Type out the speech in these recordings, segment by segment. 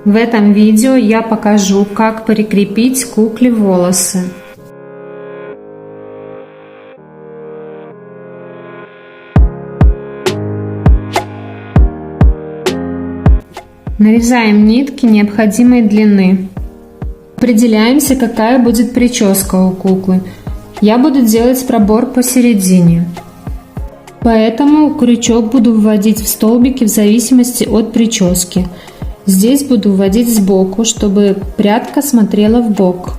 В этом видео я покажу, как прикрепить кукле волосы. Нарезаем нитки необходимой длины. Определяемся, какая будет прическа у куклы. Я буду делать пробор посередине. Поэтому крючок буду вводить в столбики в зависимости от прически. Здесь буду вводить сбоку, чтобы прядка смотрела в бок.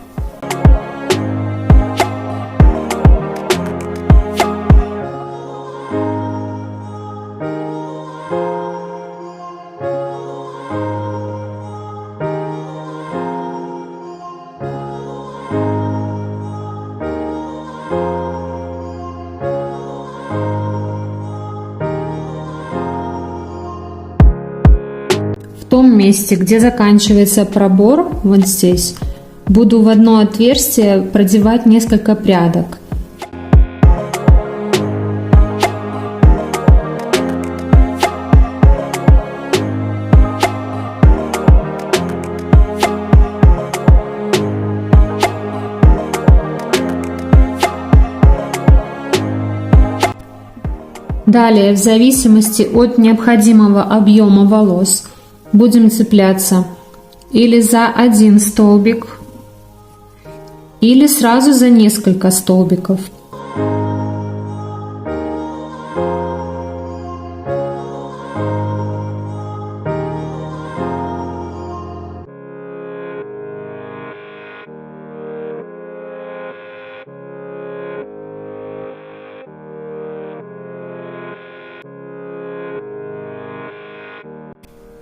В том месте, где заканчивается пробор, вот здесь, буду в одно отверстие продевать несколько прядок. Далее, в зависимости от необходимого объема волос, будем цепляться или за один столбик, или сразу за несколько столбиков.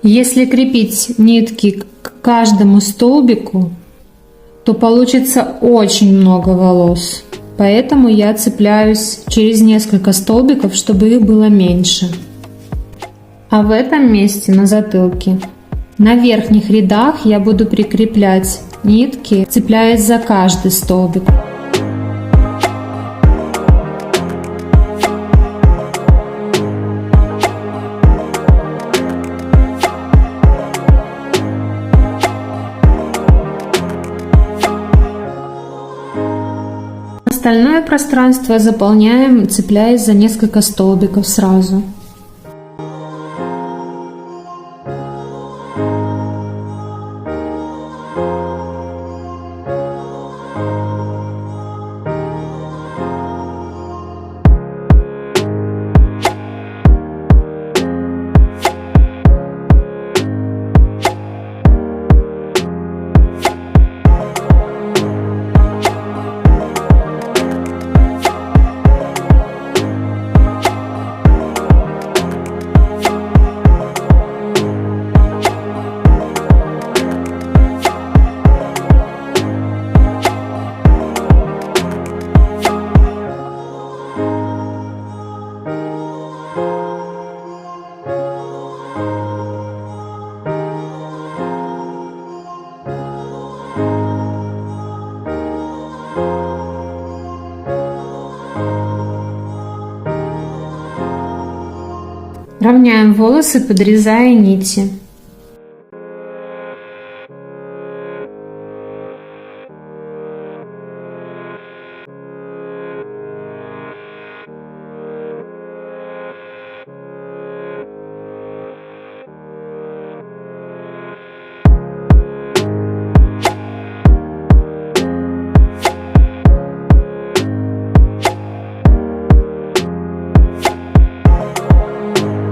Если крепить нитки к каждому столбику, то получится очень много волос. Поэтому я цепляюсь через несколько столбиков, чтобы их было меньше. А в этом месте, на затылке, на верхних рядах я буду прикреплять нитки, цепляясь за каждый столбик. Остальное пространство заполняем, цепляясь за несколько столбиков сразу. Равняем волосы, подрезая нити.